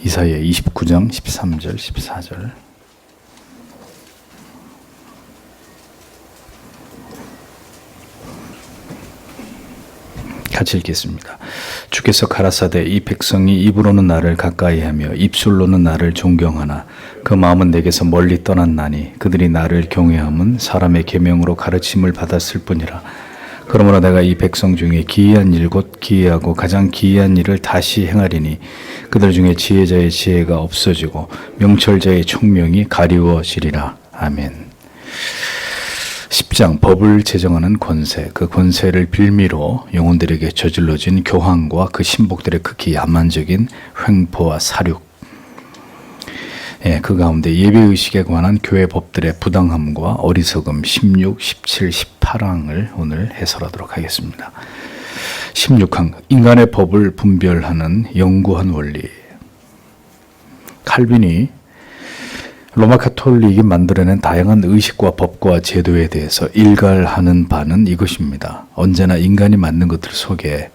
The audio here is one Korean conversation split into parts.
이사야 29장 13절 14절 같이 읽겠습니다. 주께서 가라사대 이 백성이 입으로는 나를 가까이하며 입술로는 나를 존경하나 그 마음은 내게서 멀리 떠났나니 그들이 나를 경외함은 사람의 계명으로 가르침을 받았을 뿐이라. 그러므로 내가 이 백성 중에 기이한 일 곧 기이하고 가장 기이한 일을 다시 행하리니 그들 중에 지혜자의 지혜가 없어지고 명철자의 총명이 가리워지리라. 아멘. 10장 법을 제정하는 권세, 그 권세를 빌미로 영혼들에게 저질러진 교황과 그 신복들의 극히 야만적인 횡포와 사륙, 그 가운데 예배의식에 관한 교회 법들의 부당함과 어리석음 16, 17, 18항을 오늘 해설하도록 하겠습니다. 16항, 인간의 법을 분별하는 영구한 원리. 칼빈이 로마 가톨릭이 만들어낸 다양한 의식과 법과 제도에 대해서 일갈하는 바는 이것입니다. 언제나 인간이 만든 것들 속에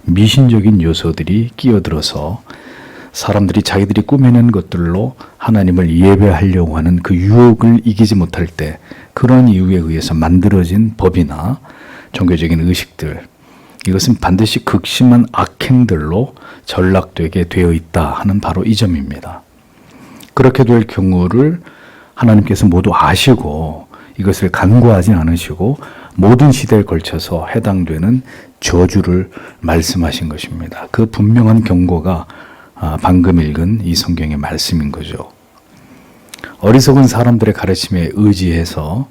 미신적인 요소들이 끼어들어서 사람들이 자기들이 꾸며낸 것들로 하나님을 예배하려고 하는 그 유혹을 이기지 못할 때 그런 이유에 의해서 만들어진 법이나 종교적인 의식들, 이것은 반드시 극심한 악행들로 전락되게 되어 있다 하는 바로 이 점입니다. 그렇게 될 경우를 하나님께서 모두 아시고 이것을 간과하지 않으시고 모든 시대에 걸쳐서 해당되는 저주를 말씀하신 것입니다. 그 분명한 경고가 방금 읽은 이 성경의 말씀인 거죠. 어리석은 사람들의 가르침에 의지해서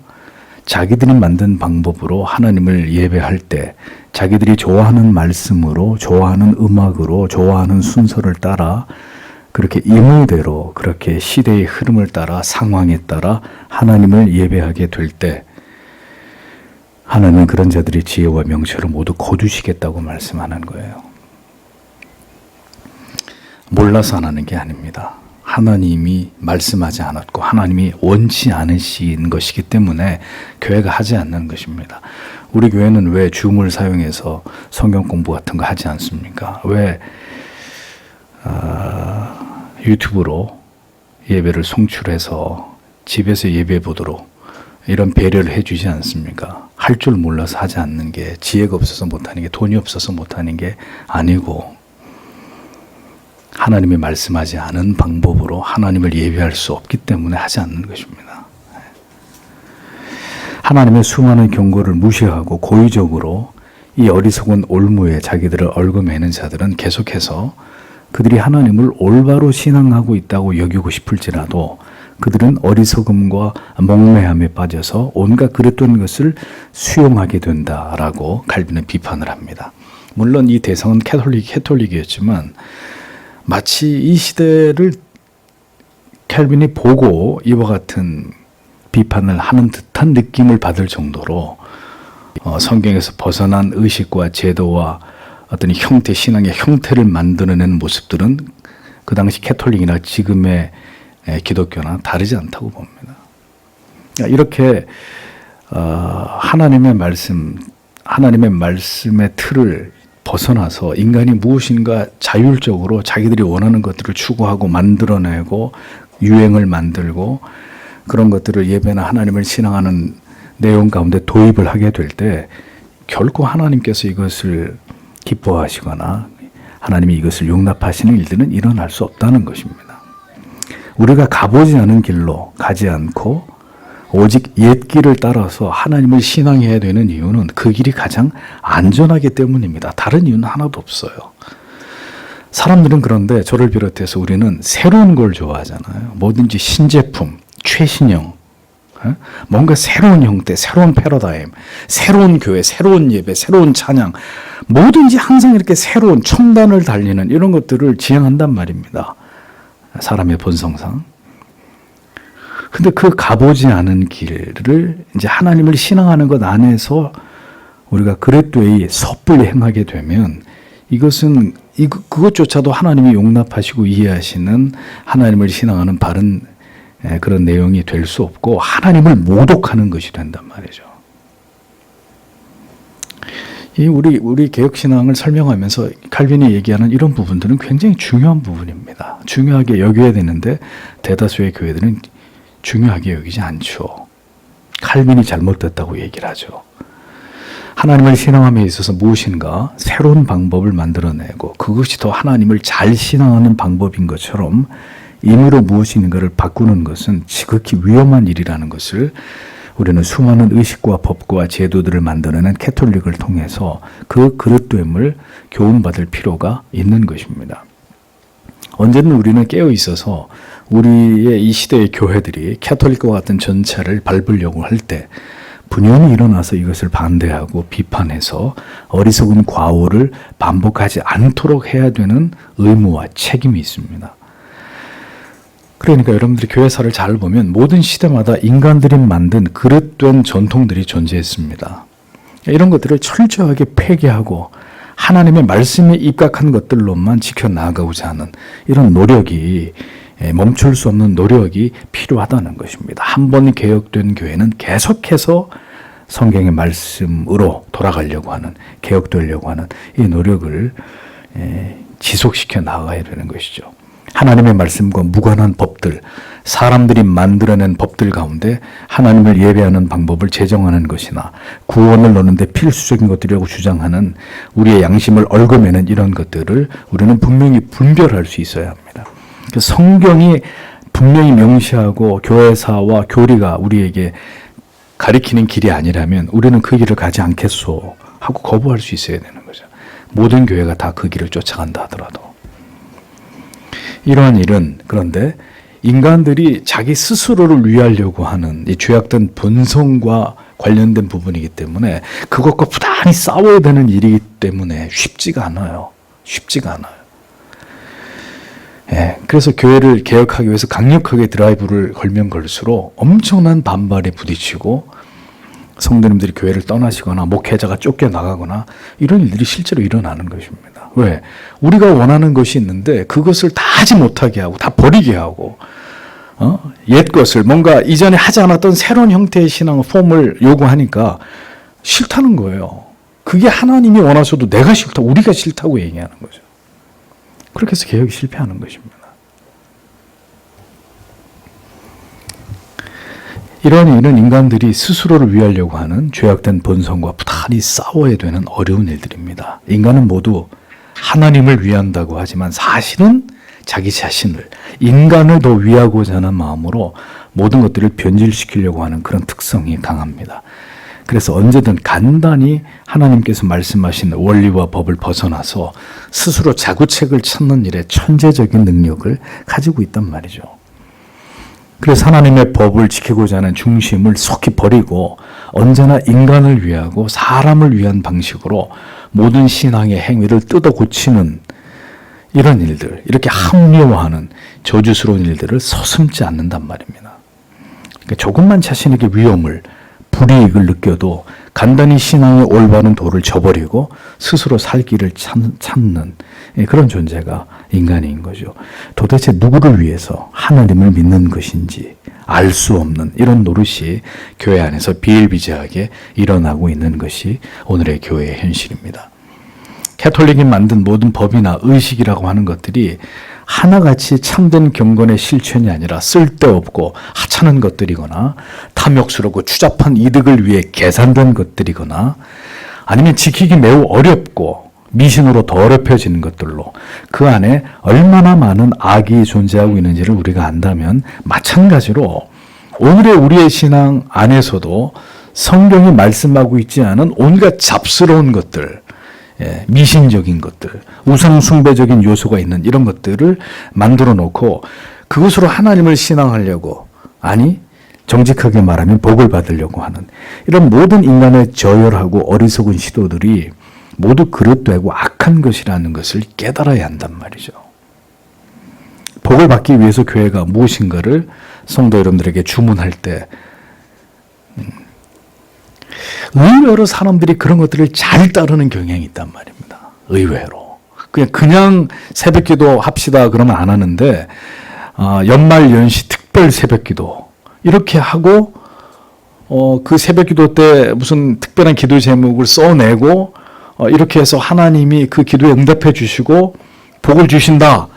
자기들이 만든 방법으로 하나님을 예배할 때 자기들이 좋아하는 말씀으로, 좋아하는 음악으로, 좋아하는 순서를 따라 그렇게 임의대로 그렇게 시대의 흐름을 따라 상황에 따라 하나님을 예배하게 될 때 하나님은 그런 자들의 지혜와 명철을 모두 거두시겠다고 말씀하는 거예요. 몰라서 안 하는 게 아닙니다. 하나님이 말씀하지 않았고 하나님이 원치 않으신 것이기 때문에 교회가 하지 않는 것입니다. 우리 교회는 왜 줌을 사용해서 성경 공부 같은 거 하지 않습니까? 왜 유튜브로 예배를 송출해서 집에서 예배 보도록 이런 배려를 해주지 않습니까? 할 줄 몰라서 하지 않는 게, 지혜가 없어서 못하는 게, 돈이 없어서 못하는 게 아니고 하나님이 말씀하지 않은 방법으로 하나님을 예배할 수 없기 때문에 하지 않는 것입니다. 하나님의 수많은 경고를 무시하고 고의적으로 이 어리석은 올무에 자기들을 얽어매는 자들은 계속해서 그들이 하나님을 올바로 신앙하고 있다고 여기고 싶을지라도 그들은 어리석음과 목매함에 빠져서 온갖 그릇된 것을 수용하게 된다라고 칼빈은 비판을 합니다. 물론 이 대상은 캐톨릭이었지만 마치 이 시대를 칼빈이 보고 이와 같은 비판을 하는 듯한 느낌을 받을 정도로 성경에서 벗어난 의식과 제도와 어떤 형태, 신앙의 형태를 만들어내는 모습들은 그 당시 캐톨릭이나 지금의 기독교나 다르지 않다고 봅니다. 이렇게 하나님의 말씀의 틀을 벗어나서 인간이 무엇인가 자율적으로 자기들이 원하는 것들을 추구하고 만들어내고 유행을 만들고 그런 것들을 예배나 하나님을 신앙하는 내용 가운데 도입을 하게 될 때 결코 하나님께서 이것을 기뻐하시거나 하나님이 이것을 용납하시는 일들은 일어날 수 없다는 것입니다. 우리가 가보지 않은 길로 가지 않고 오직 옛 길을 따라서 하나님을 신앙해야 되는 이유는 그 길이 가장 안전하기 때문입니다. 다른 이유는 하나도 없어요. 사람들은 그런데 저를 비롯해서 우리는 새로운 걸 좋아하잖아요. 뭐든지 신제품, 최신형, 뭔가 새로운 형태, 새로운 패러다임, 새로운 교회, 새로운 예배, 새로운 찬양, 뭐든지 항상 이렇게 새로운 첨단을 달리는 이런 것들을 지향한단 말입니다. 사람의 본성상. 근데 그 가보지 않은 길을 이제 하나님을 신앙하는 것 안에서 우리가 그릇되이 섣불리 행하게 되면 이것은 그것조차도 하나님이 용납하시고 이해하시는 하나님을 신앙하는 바른 그런 내용이 될 수 없고 하나님을 모독하는 것이 된단 말이죠. 이 우리 개혁 신앙을 설명하면서 칼빈이 얘기하는 이런 부분들은 굉장히 중요한 부분입니다. 중요하게 여겨야 되는데 대다수의 교회들은 중요하게 여기지 않죠. 칼빈이 잘못됐다고 얘기를 하죠. 하나님을 신앙함에 있어서 무엇인가 새로운 방법을 만들어내고 그것이 더 하나님을 잘 신앙하는 방법인 것처럼 임의로 무엇인가를 바꾸는 것은 지극히 위험한 일이라는 것을 우리는 수많은 의식과 법과 제도들을 만들어낸 캐톨릭을 통해서 그 그릇됨을 교훈받을 필요가 있는 것입니다. 언제든 우리는 깨어 있어서 우리의 이 시대의 교회들이 캐톨릭과 같은 전차를 밟으려고 할 때 분연히 일어나서 이것을 반대하고 비판해서 어리석은 과오를 반복하지 않도록 해야 되는 의무와 책임이 있습니다. 그러니까 여러분들이 교회사를 잘 보면 모든 시대마다 인간들이 만든 그릇된 전통들이 존재했습니다. 이런 것들을 철저하게 폐기하고 하나님의 말씀에 입각한 것들로만 지켜나가고자 하는 이런 노력이 멈출 수 없는 노력이 필요하다는 것입니다. 한 번 개혁된 교회는 계속해서 성경의 말씀으로 돌아가려고 하는, 개혁되려고 하는 이 노력을 지속시켜 나가야 되는 것이죠. 하나님의 말씀과 무관한 법들, 사람들이 만들어낸 법들 가운데 하나님을 예배하는 방법을 제정하는 것이나 구원을 얻는데 필수적인 것들이라고 주장하는 우리의 양심을 얽어매는 이런 것들을 우리는 분명히 분별할 수 있어야 합니다. 성경이 분명히 명시하고 교회사와 교리가 우리에게 가리키는 길이 아니라면 우리는 그 길을 가지 않겠소 하고 거부할 수 있어야 되는 거죠. 모든 교회가 다 그 길을 쫓아간다 하더라도. 이러한 일은 그런데 인간들이 자기 스스로를 위하려고 하는 이 죄악된 본성과 관련된 부분이기 때문에 그것과 부단히 싸워야 되는 일이기 때문에 쉽지가 않아요. 쉽지가 않아요. 그래서 교회를 개혁하기 위해서 강력하게 드라이브를 걸면 걸수록 엄청난 반발에 부딪히고 성도님들이 교회를 떠나시거나 목회자가 쫓겨나가거나 이런 일들이 실제로 일어나는 것입니다. 왜? 우리가 원하는 것이 있는데 그것을 다 하지 못하게 하고 다 버리게 하고 옛 것을 뭔가 이전에 하지 않았던 새로운 형태의 신앙 폼을 요구하니까 싫다는 거예요. 그게 하나님이 원하셔도 내가 싫다, 우리가 싫다고 얘기하는 거죠. 그렇게 해서 개혁이 실패하는 것입니다. 이런 일은 인간들이 스스로를 위하려고 하는 죄악된 본성과 부단히 싸워야 되는 어려운 일들입니다. 인간은 모두 하나님을 위한다고 하지만 사실은 자기 자신을, 인간을 더 위하고자 하는 마음으로 모든 것들을 변질시키려고 하는 그런 특성이 강합니다. 그래서 언제든 간단히 하나님께서 말씀하신 원리와 법을 벗어나서 스스로 자구책을 찾는 일에 천재적인 능력을 가지고 있단 말이죠. 그래서 하나님의 법을 지키고자 하는 중심을 속히 버리고 언제나 인간을 위하고 사람을 위한 방식으로 모든 신앙의 행위를 뜯어 고치는 이런 일들, 이렇게 합리화하는 저주스러운 일들을 서슴지 않는단 말입니다. 그러니까 조금만 자신에게 위험을, 불이익을 느껴도 간단히 신앙의 올바른 도를 저버리고 스스로 살 길을 찾는 그런 존재가 인간인 거죠. 도대체 누구를 위해서 하나님을 믿는 것인지 알 수 없는 이런 노릇이 교회 안에서 비일비재하게 일어나고 있는 것이 오늘의 교회의 현실입니다. 캐톨릭이 만든 모든 법이나 의식이라고 하는 것들이 하나같이 참된 경건의 실천이 아니라 쓸데없고 하찮은 것들이거나 탐욕스럽고 추잡한 이득을 위해 계산된 것들이거나 아니면 지키기 매우 어렵고 미신으로 더럽혀지는 것들로 그 안에 얼마나 많은 악이 존재하고 있는지를 우리가 안다면 마찬가지로 오늘의 우리의 신앙 안에서도 성경이 말씀하고 있지 않은 온갖 잡스러운 것들, 미신적인 것들, 우상숭배적인 요소가 있는 이런 것들을 만들어 놓고 그것으로 하나님을 신앙하려고, 아니 정직하게 말하면 복을 받으려고 하는 이런 모든 인간의 저열하고 어리석은 시도들이 모두 그릇되고 악한 것이라는 것을 깨달아야 한단 말이죠. 복을 받기 위해서 교회가 무엇인가를 성도 여러분들에게 주문할 때 의외로 사람들이 그런 것들을 잘 따르는 경향이 있단 말입니다. 의외로. 그냥 새벽기도 합시다 그러면 안 하는데 연말 연시 특별 새벽기도 이렇게 하고 그 새벽기도 때 무슨 특별한 기도 제목을 써내고 이렇게 해서 하나님이 그 기도에 응답해 주시고 복을 주신다.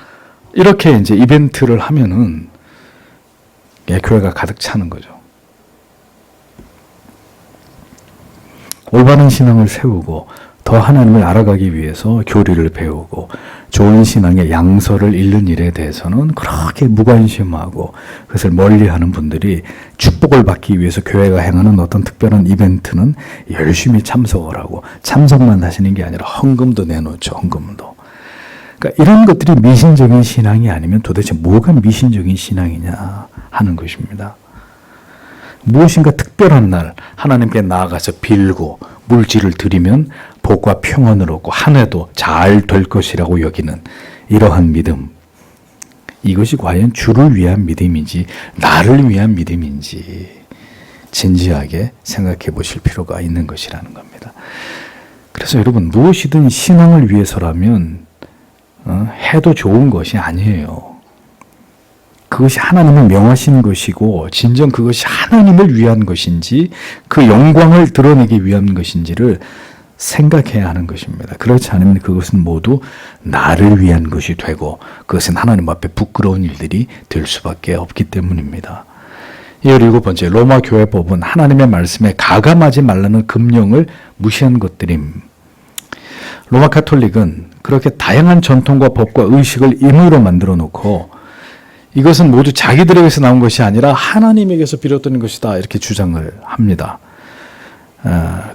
이렇게 이제 이벤트를 하면은 교회가 가득 차는 거죠. 올바른 신앙을 세우고 더 하나님을 알아가기 위해서 교리를 배우고 좋은 신앙의 양서를 읽는 일에 대해서는 그렇게 무관심하고 그것을 멀리하는 분들이 축복을 받기 위해서 교회가 행하는 어떤 특별한 이벤트는 열심히 참석을 하고 참석만 하시는 게 아니라 헌금도 내놓죠. 헌금도. 그러니까 이런 것들이 미신적인 신앙이 아니면 도대체 뭐가 미신적인 신앙이냐 하는 것입니다. 무엇인가 특별한 날 하나님께 나아가서 빌고 물질을 드리면 복과 평안을 얻고 한 해도 잘 될 것이라고 여기는 이러한 믿음. 이것이 과연 주를 위한 믿음인지 나를 위한 믿음인지 진지하게 생각해 보실 필요가 있는 것이라는 겁니다. 그래서 여러분 무엇이든 신앙을 위해서라면 해도 좋은 것이 아니에요. 그것이 하나님을 명하신 것이고 진정 그것이 하나님을 위한 것인지 그 영광을 드러내기 위한 것인지를 생각해야 하는 것입니다. 그렇지 않으면 그것은 모두 나를 위한 것이 되고 그것은 하나님 앞에 부끄러운 일들이 될 수밖에 없기 때문입니다. 17번째 로마 교회법은 하나님의 말씀에 가감하지 말라는 금령을 무시한 것들임. 로마 가톨릭은 그렇게 다양한 전통과 법과 의식을 임의로 만들어 놓고 이것은 모두 자기들에게서 나온 것이 아니라 하나님에게서 비롯된 것이다 이렇게 주장을 합니다.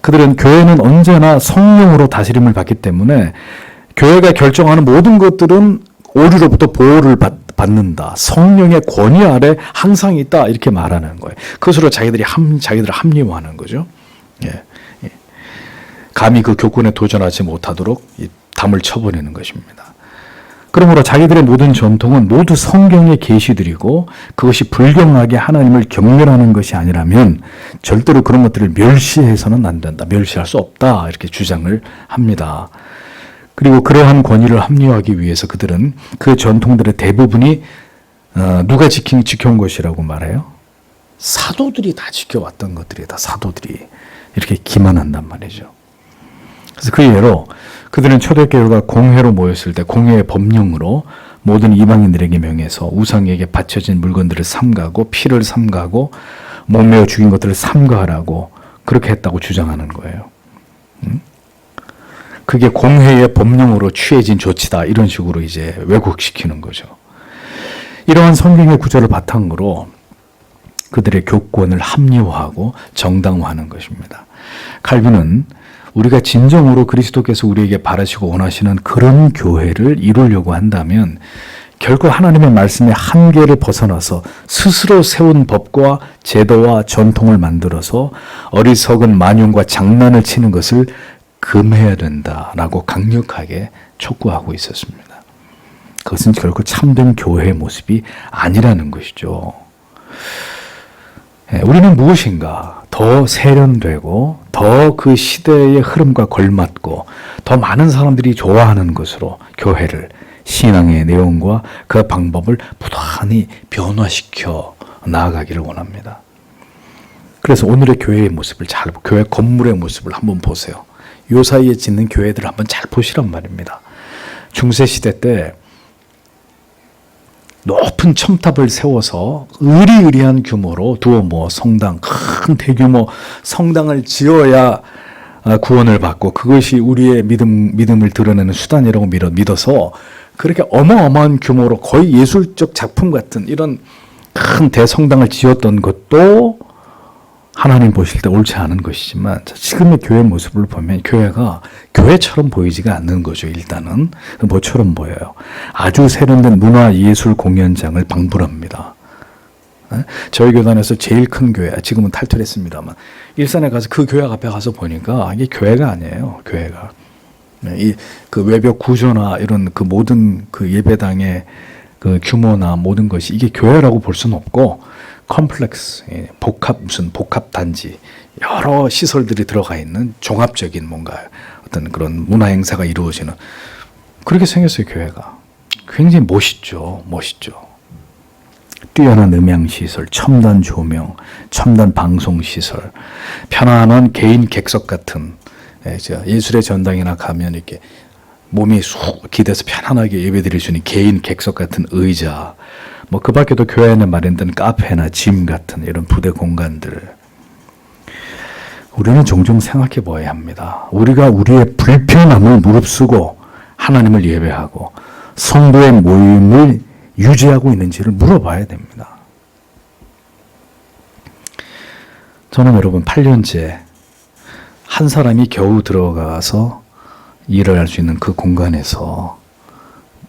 그들은 교회는 언제나 성령으로 다스림을 받기 때문에 교회가 결정하는 모든 것들은 오류로부터 보호를 받는다. 성령의 권위 아래 항상 있다 이렇게 말하는 거예요. 그것으로 자기들을 합리화하는 거죠. 예. 감히 그 교권에 도전하지 못하도록 담을 쳐버리는 것입니다. 그러므로 자기들의 모든 전통은 모두 성경의 계시들이고 그것이 불경하게 하나님을 경멸하는 것이 아니라면 절대로 그런 것들을 멸시해서는 안 된다. 멸시할 수 없다. 이렇게 주장을 합니다. 그리고 그러한 권위를 합리화하기 위해서 그들은 그 전통들의 대부분이 누가 지켜온 것이라고 말해요? 사도들이 다 지켜왔던 것들이다. 사도들이 이렇게 기만한단 말이죠. 그래서 그 예로 그들은 초대교회가 공회로 모였을 때 공회의 법령으로 모든 이방인들에게 명해서 우상에게 바쳐진 물건들을 삼가고 피를 삼가고 목매어 죽인 것들을 삼가하라고 그렇게 했다고 주장하는 거예요. 그게 공회의 법령으로 취해진 조치다 이런 식으로 이제 왜곡시키는 거죠. 이러한 성경의 구절을 바탕으로 그들의 교권을 합리화하고 정당화하는 것입니다. 칼빈은 우리가 진정으로 그리스도께서 우리에게 바라시고 원하시는 그런 교회를 이루려고 한다면 결코 하나님의 말씀의 한계를 벗어나서 스스로 세운 법과 제도와 전통을 만들어서 어리석은 만용과 장난을 치는 것을 금해야 된다라고 강력하게 촉구하고 있었습니다. 그것은 결코 참된 교회의 모습이 아니라는 것이죠. 우리는 무엇인가 더 세련되고 더 그 시대의 흐름과 걸맞고 더 많은 사람들이 좋아하는 것으로 교회를 신앙의 내용과 그 방법을 부단히 변화시켜 나아가기를 원합니다. 그래서 오늘의 교회의 모습을 교회 건물의 모습을 한번 보세요. 요 사이에 짓는 교회들을 한번 잘 보시란 말입니다. 중세시대 때 높은 첨탑을 세워서 의리의리한 규모로 두오모 성당, 큰 대규모 성당을 지어야 구원을 받고 그것이 우리의 믿음을 드러내는 수단이라고 믿어서 그렇게 어마어마한 규모로 거의 예술적 작품 같은 이런 큰 대성당을 지었던 것도 하나님 보실 때 옳지 않은 것이지만 지금의 교회 모습을 보면 교회가 교회처럼 보이지가 않는 거죠. 일단은 뭐처럼 보여요. 아주 세련된 문화예술 공연장을 방불합니다. 저희 교단에서 제일 큰 교회, 지금은 탈퇴했습니다만 일산에 가서 그 교회 앞에 가서 보니까 이게 교회가 아니에요. 교회가 그 외벽 구조나 이런 그 모든 그 예배당의 그 규모나 모든 것이 이게 교회라고 볼 수는 없고 컴플렉스, 복합 단지, 여러 시설들이 들어가 있는 종합적인 뭔가 어떤 그런 문화 행사가 이루어지는 그렇게 생겼어요. 교회가 굉장히 멋있죠. 뛰어난 음향 시설, 첨단 조명, 첨단 방송 시설, 편안한 개인 객석 같은 예술의 전당이나 가면 이렇게 몸이 쑥 기대서 편안하게 예배드릴 수 있는 개인 객석 같은 의자, 뭐 그 밖에도 교회 안에 마련된 카페나 짐 같은 이런 부대 공간들. 우리는 종종 생각해 보아야 합니다. 우리가 우리의 불편함을 무릅쓰고 하나님을 예배하고 성도의 모임을 유지하고 있는지를 물어봐야 됩니다. 저는 여러분 8년째 한 사람이 겨우 들어가서 일을 할 수 있는 그 공간에서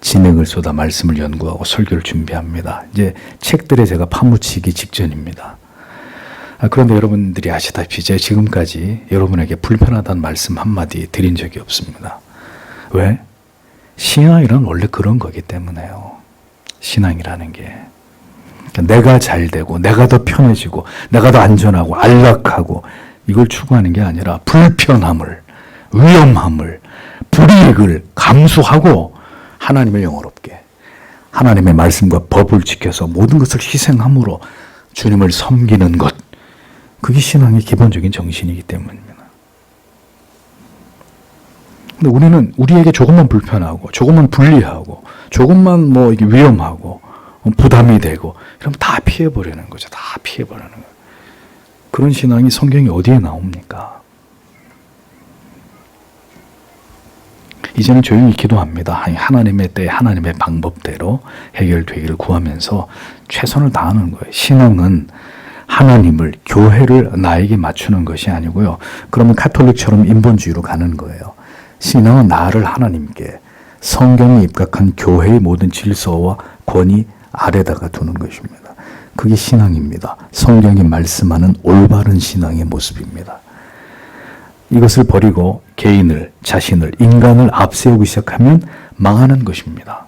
진액을 쏟아 말씀을 연구하고 설교를 준비합니다. 이제 책들에 제가 파묻히기 직전입니다. 그런데 여러분들이 아시다시피 제가 지금까지 여러분에게 불편하다는 말씀 한마디 드린 적이 없습니다. 왜? 신앙이란 원래 그런 거기 때문에요. 신앙이라는 게. 내가 잘 되고 내가 더 편해지고 내가 더 안전하고 안락하고 이걸 추구하는 게 아니라 불편함을, 위험함을, 불이익을 감수하고 하나님을 영화롭게, 하나님의 말씀과 법을 지켜서 모든 것을 희생함으로 주님을 섬기는 것, 그게 신앙의 기본적인 정신이기 때문입니다. 근데 우리는 우리에게 조금만 불편하고 조금만 불리하고 조금만 뭐 이게 위험하고 부담이 되고 이러면 다 피해버리는 거죠. 다 피해버리는 거예요. 그런 신앙이 성경이 어디에 나옵니까? 이제는 조용히 기도합니다. 하나님의 때 하나님의 방법대로 해결되기를 구하면서 최선을 다하는 거예요. 신앙은 하나님을, 교회를 나에게 맞추는 것이 아니고요. 그러면 카톨릭처럼 인본주의로 가는 거예요. 신앙은 나를 하나님께, 성경에 입각한 교회의 모든 질서와 권위 아래다가 두는 것입니다. 그게 신앙입니다. 성경이 말씀하는 올바른 신앙의 모습입니다. 이것을 버리고 개인을, 자신을, 인간을 앞세우기 시작하면 망하는 것입니다.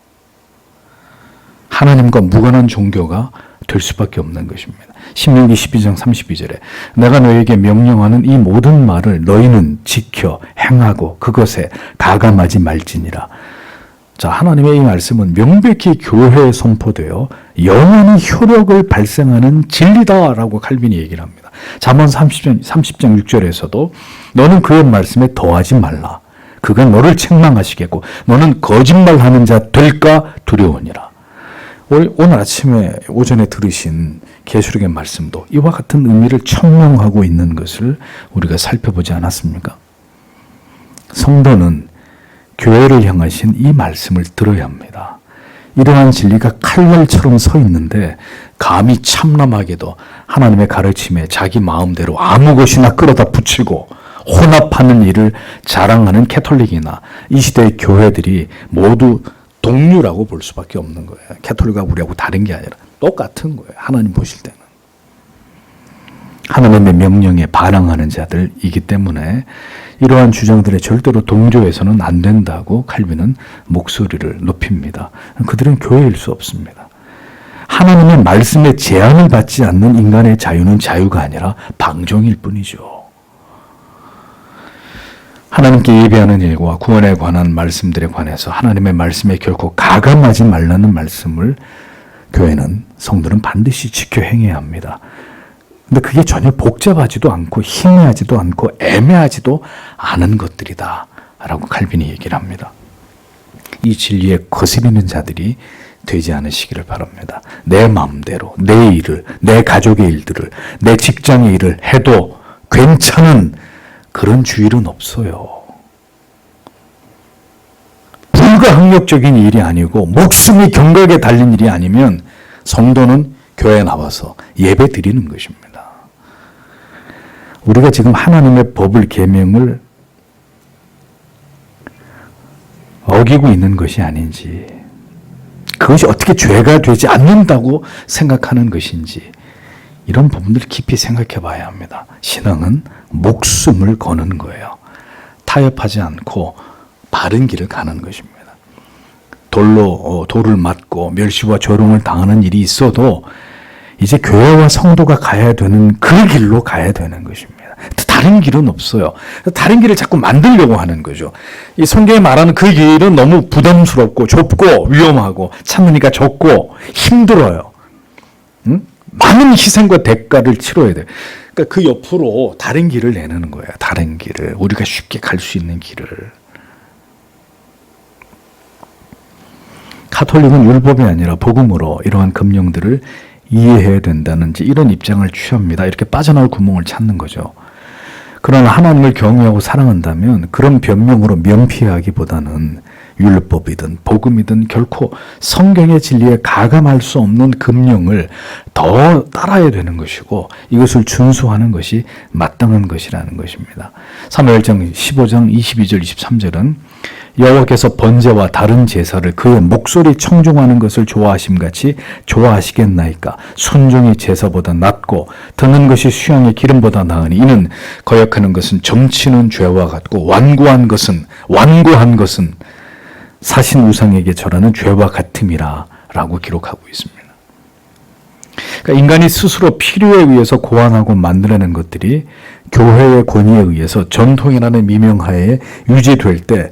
하나님과 무관한 종교가 될 수밖에 없는 것입니다. 신명기 12장 32절에 내가 너에게 명령하는 이 모든 말을 너희는 지켜 행하고 그것에 가감하지 말지니라. 자, 하나님의 이 말씀은 명백히 교회에 선포되어 영원히 효력을 발생하는 진리다라고 칼빈이 얘기를 합니다. 잠언 30장 6절에서도 너는 그의 말씀에 더하지 말라. 그가 너를 책망하시겠고 너는 거짓말하는 자 될까 두려우니라. 오늘 아침에 오전에 들으신 계시록의 말씀도 이와 같은 의미를 청명하고 있는 것을 우리가 살펴보지 않았습니까? 성도는 교회를 향하신 이 말씀을 들어야 합니다. 이러한 진리가 칼날처럼 서 있는데 감히 참남하게도 하나님의 가르침에 자기 마음대로 아무 것이나 끌어다 붙이고 혼합하는 일을 자랑하는 캐톨릭이나 이 시대의 교회들이 모두 동류라고 볼 수밖에 없는 거예요. 캐톨릭하고 우리하고 다른 게 아니라 똑같은 거예요. 하나님 보실 때는. 하나님의 명령에 반항하는 자들이기 때문에 이러한 주장들에 절대로 동조해서는 안 된다고 칼빈은 목소리를 높입니다. 그들은 교회일 수 없습니다. 하나님의 말씀에 제한을 받지 않는 인간의 자유는 자유가 아니라 방종일 뿐이죠. 하나님께 예배하는 일과 구원에 관한 말씀들에 관해서 하나님의 말씀에 결코 가감하지 말라는 말씀을 교회는, 성도는 반드시 지켜 행해야 합니다. 근데 그게 전혀 복잡하지도 않고 희미하지도 않고 애매하지도 않은 것들이다 라고 칼빈이 얘기를 합니다. 이 진리에 거스리는 자들이 되지 않으시기를 바랍니다. 내 마음대로 내 일을, 내 가족의 일들을, 내 직장의 일을 해도 괜찮은 그런 주일은 없어요. 불가항력적인 일이 아니고 목숨이 경각에 달린 일이 아니면 성도는 교회에 나와서 예배 드리는 것입니다. 우리가 지금 하나님의 법을, 계명을 어기고 있는 것이 아닌지, 그것이 어떻게 죄가 되지 않는다고 생각하는 것인지, 이런 부분들을 깊이 생각해 봐야 합니다. 신앙은 목숨을 거는 거예요. 타협하지 않고 바른 길을 가는 것입니다. 돌을 맞고 멸시와 조롱을 당하는 일이 있어도 이제 교회와 성도가 가야 되는 그 길로 가야 되는 것입니다. 다른 길은 없어요. 다른 길을 자꾸 만들려고 하는 거죠. 이 성경에 말하는 그 길은 너무 부담스럽고 좁고 위험하고 찾으니까 적고 힘들어요. 응? 많은 희생과 대가를 치러야 돼요. 그러니까 그 옆으로 다른 길을 내놓는 거예요. 다른 길을. 우리가 쉽게 갈 수 있는 길을. 가톨릭은 율법이 아니라 복음으로 이러한 금령들을 이해해야 된다는지 이런 입장을 취합니다. 이렇게 빠져나올 구멍을 찾는 거죠. 그러나 하나님을 경외하고 사랑한다면 그런 변명으로 면피하기보다는 율법이든 복음이든 결코 성경의 진리에 가감할 수 없는 금령을 더 따라야 되는 것이고 이것을 준수하는 것이 마땅한 것이라는 것입니다. 사무엘상 15장 22절 23절은 여호와께서 번제와 다른 제사를 그의 목소리 청종하는 것을 좋아하심같이 좋아하시겠나이까. 순종이 제사보다 낫고 듣는 것이 수양의 기름보다 나으니 이는 거역하는 것은 점치는 죄와 같고 완고한 것은 사신 우상에게 절하는 죄와 같음이라 라고 기록하고 있습니다. 그러니까 인간이 스스로 필요에 의해서 고안하고 만들어낸 것들이 교회의 권위에 의해서 전통이라는 미명하에 유지될 때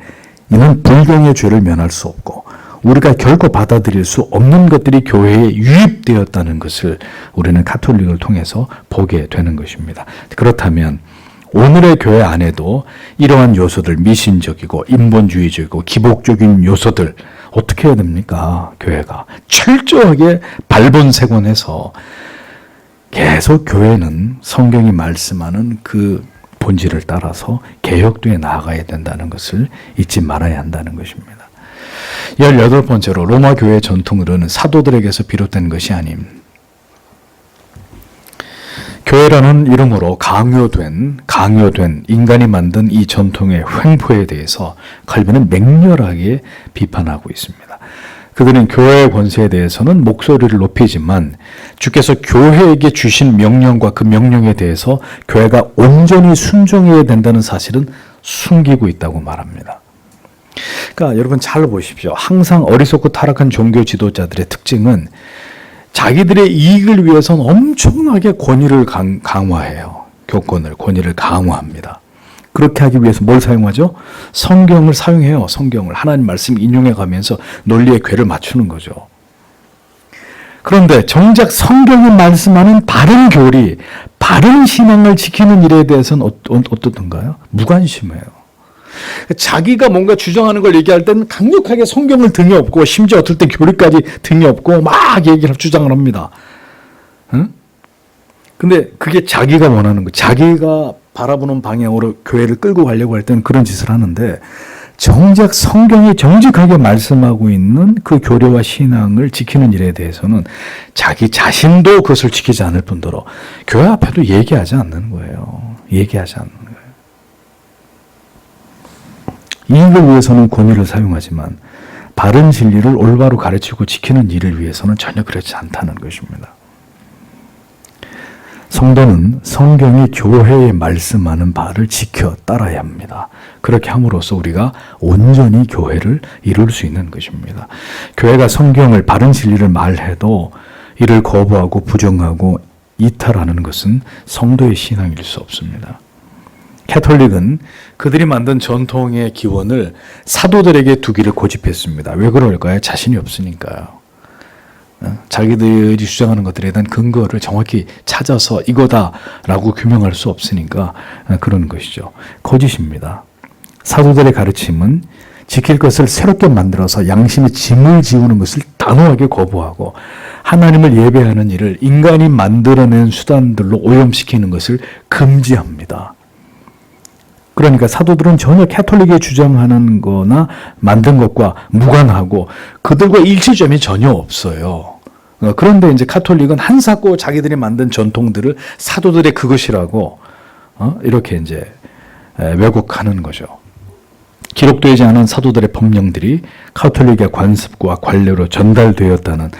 이는 불경의 죄를 면할 수 없고 우리가 결코 받아들일 수 없는 것들이 교회에 유입되었다는 것을 우리는 가톨릭을 통해서 보게 되는 것입니다. 그렇다면 오늘의 교회 안에도 이러한 요소들, 미신적이고 인본주의적이고 기복적인 요소들 어떻게 해야 됩니까? 교회가 철저하게 발본색원해서 계속 교회는 성경이 말씀하는 그 본질을 따라서 개혁도에 나아가야 된다는 것을 잊지 말아야 한다는 것입니다. 18번째로 로마 교회의 전통으로는 사도들에게서 비롯된 것이 아님. 교회라는 이름으로 강요된 인간이 만든 이 전통의 횡포에 대해서 칼빈은 맹렬하게 비판하고 있습니다. 그들은 교회의 권세에 대해서는 목소리를 높이지만 주께서 교회에게 주신 명령과 그 명령에 대해서 교회가 온전히 순종해야 된다는 사실은 숨기고 있다고 말합니다. 그러니까 여러분 잘 보십시오. 항상 어리석고 타락한 종교 지도자들의 특징은 자기들의 이익을 위해서는 엄청나게 권위를 강화해요. 권위를 강화합니다. 그렇게 하기 위해서 뭘 사용하죠? 성경을 사용해요. 성경을. 하나님 말씀 인용해 가면서 논리의 궤를 맞추는 거죠. 그런데 정작 성경이 말씀하는 바른 교리, 바른 신앙을 지키는 일에 대해서는 어떻던가요? 무관심해요. 자기가 뭔가 주장하는 걸 얘기할 때는 강력하게 성경을 등에 업고 심지어 어떨 때 교리까지 등에 업고 막 주장을 합니다. 응? 근데 그게 자기가 원하는 거, 자기가 바라보는 방향으로 교회를 끌고 가려고 할 때는 그런 짓을 하는데 정작 성경이 정직하게 말씀하고 있는 그 교리와 신앙을 지키는 일에 대해서는 자기 자신도 그것을 지키지 않을 뿐더러 교회 앞에도 얘기하지 않는 거예요. 얘기하지 않는 거예요. 이익을 위해서는 권위를 사용하지만 바른 진리를 올바로 가르치고 지키는 일을 위해서는 전혀 그렇지 않다는 것입니다. 성도는 성경이 교회에 말씀하는 바를 지켜 따라야 합니다. 그렇게 함으로써 우리가 온전히 교회를 이룰 수 있는 것입니다. 교회가 성경을 바른 진리를 말해도 이를 거부하고 부정하고 이탈하는 것은 성도의 신앙일 수 없습니다. 가톨릭은 그들이 만든 전통의 기원을 사도들에게 두기를 고집했습니다. 왜 그럴까요? 자신이 없으니까요. 자기들이 주장하는 것들에 대한 근거를 정확히 찾아서 이거다라고 규명할 수 없으니까 그런 것이죠. 거짓입니다. 사도들의 가르침은 지킬 것을 새롭게 만들어서 양심의 짐을 지우는 것을 단호하게 거부하고 하나님을 예배하는 일을 인간이 만들어낸 수단들로 오염시키는 것을 금지합니다. 그러니까 사도들은 전혀 가톨릭이 주장하는 거나 만든 것과 무관하고 그들과 일치점이 전혀 없어요. 그런데 이제 가톨릭은 한사코 자기들이 만든 전통들을 사도들의 그것이라고 이렇게 이제 왜곡하는 거죠. 기록되지 않은 사도들의 법령들이 가톨릭의 관습과 관례로 전달되었다는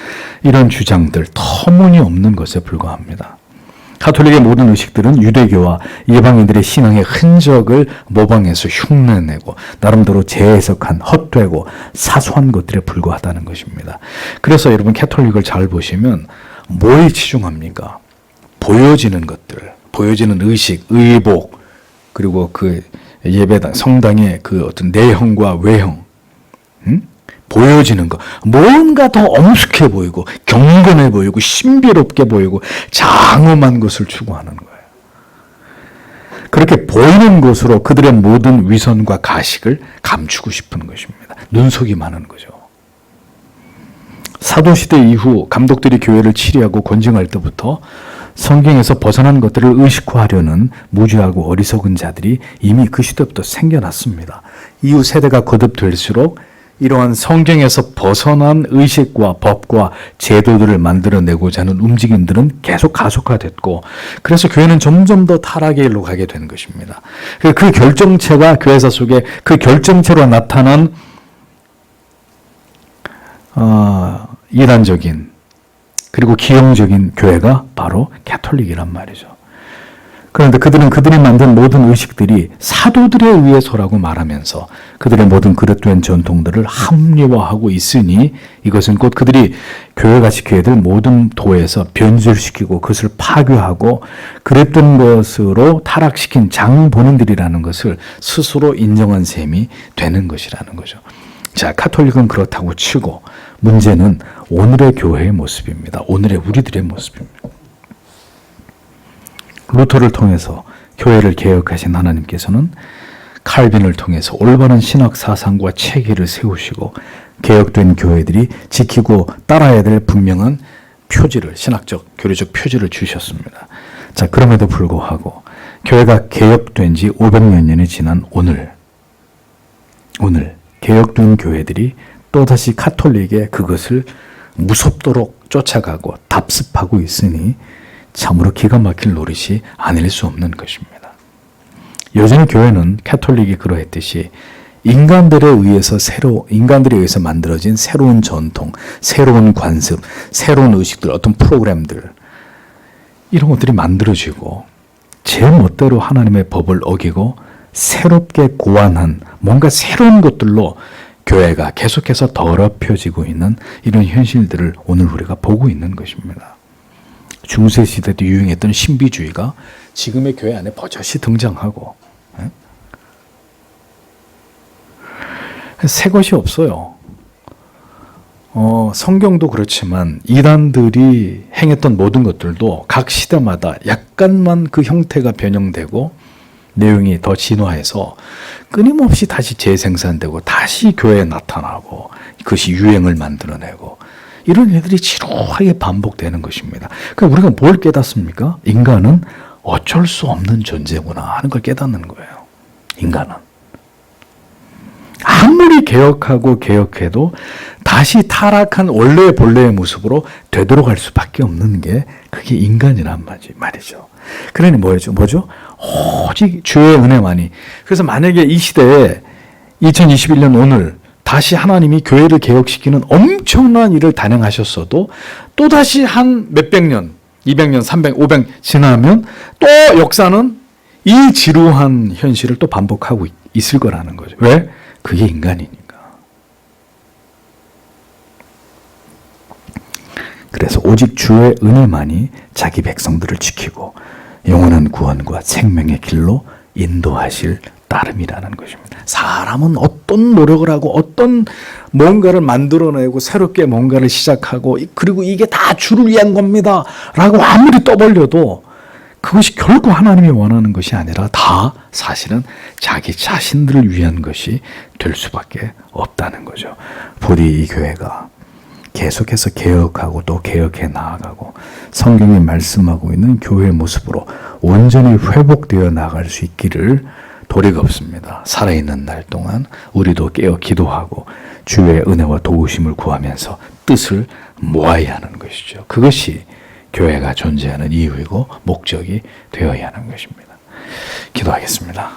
이런 주장들 터무니없는 것에 불과합니다. 가톨릭의 모든 의식들은 유대교와 이방인들의 신앙의 흔적을 모방해서 흉내내고 나름대로 재해석한 헛되고 사소한 것들에 불과하다는 것입니다. 그래서 여러분 가톨릭을 잘 보시면 뭐에 치중합니까? 보여지는 것들, 보여지는 의식, 의복, 그리고 그 예배당, 성당의 그 어떤 내형과 외형, 보여지는 것, 뭔가 더 엄숙해 보이고 경건해 보이고 신비롭게 보이고 장엄한 것을 추구하는 거예요. 그렇게 보이는 것으로 그들의 모든 위선과 가식을 감추고 싶은 것입니다. 눈속이 많은 거죠. 사도시대 이후 감독들이 교회를 치리하고 권징할 때부터 성경에서 벗어난 것들을 의식화하려는 무지하고 어리석은 자들이 이미 그 시대부터 생겨났습니다. 이후 세대가 거듭될수록 이러한 성경에서 벗어난 의식과 법과 제도들을 만들어내고자 하는 움직임들은 계속 가속화됐고, 그래서 교회는 점점 더 타락의 일로 가게 된 것입니다. 그 결정체가 교회사 속에 그 결정체로 나타난 이단적인 그리고 기형적인 교회가 바로 가톨릭이란 말이죠. 그런데 그들은 그들이 만든 모든 의식들이 사도들에 의해서라고 말하면서 그들의 모든 그릇된 전통들을 합리화하고 있으니 이것은 곧 그들이 교회가 지켜야 될 모든 도에서 변질시키고 그것을 파괴하고 그랬던 것으로 타락시킨 장본인들이라는 것을 스스로 인정한 셈이 되는 것이라는 거죠. 자, 가톨릭은 그렇다고 치고 문제는 오늘의 교회의 모습입니다. 오늘의 우리들의 모습입니다. 루터를 통해서 교회를 개혁하신 하나님께서는 칼빈을 통해서 올바른 신학 사상과 체계를 세우시고 개혁된 교회들이 지키고 따라야 될 분명한 표지를, 신학적, 교리적 표지를 주셨습니다. 자, 그럼에도 불구하고 교회가 개혁된 지 500여 년이 지난 오늘 개혁된 교회들이 또다시 가톨릭의 그것을 무섭도록 쫓아가고 답습하고 있으니 참으로 기가 막힐 노릇이 아닐 수 없는 것입니다. 여전히 교회는 가톨릭이 그러했듯이 인간들에 의해서 만들어진 새로운 전통, 새로운 관습, 새로운 의식들, 어떤 프로그램들, 이런 것들이 만들어지고 제 멋대로 하나님의 법을 어기고 새롭게 고안한 뭔가 새로운 것들로 교회가 계속해서 더럽혀지고 있는 이런 현실들을 오늘 우리가 보고 있는 것입니다. 중세 시대도 유행했던 신비주의가 지금의 교회 안에 버젓이 등장하고, 새 것이 없어요. 성경도 그렇지만 이단들이 행했던 모든 것들도 각 시대마다 약간만 그 형태가 변형되고 내용이 더 진화해서 끊임없이 다시 재생산되고 다시 교회에 나타나고 그것이 유행을 만들어내고 이런 일들이 지루하게 반복되는 것입니다. 그러니까 우리가 뭘 깨닫습니까? 인간은 어쩔 수 없는 존재구나 하는 걸 깨닫는 거예요. 인간은. 아무리 개혁하고 개혁해도 다시 타락한 원래의 본래의 모습으로 되돌아갈 수밖에 없는 게 그게 인간이란 말이죠. 그러니 뭐죠? 오직 주의 은혜만이. 그래서 만약에 이 시대에 2021년 오늘 다시 하나님이 교회를 개혁시키는 엄청난 일을 단행하셨어도 또다시 한 몇백 년, 200년, 300, 500 지나면 또 역사는 이 지루한 현실을 또 반복하고 있을 거라는 거죠. 왜? 그게 인간이니까. 그래서 오직 주의 은혜만이 자기 백성들을 지키고 영원한 구원과 생명의 길로 인도하실 따름이라는 것입니다. 사람은 어떤 노력을 하고 어떤 뭔가를 만들어내고 새롭게 뭔가를 시작하고 그리고 이게 다 주를 위한 겁니다 라고 아무리 떠벌려도 그것이 결코 하나님이 원하는 것이 아니라 다 사실은 자기 자신들을 위한 것이 될 수밖에 없다는 거죠. 부디 이 교회가 계속해서 개혁하고 또 개혁해 나아가고 성경이 말씀하고 있는 교회의 모습으로 온전히 회복되어 나갈 수 있기를 도리가 없습니다. 살아있는 날 동안 우리도 깨어 기도하고 주의 은혜와 도우심을 구하면서 뜻을 모아야 하는 것이죠. 그것이 교회가 존재하는 이유이고 목적이 되어야 하는 것입니다. 기도하겠습니다.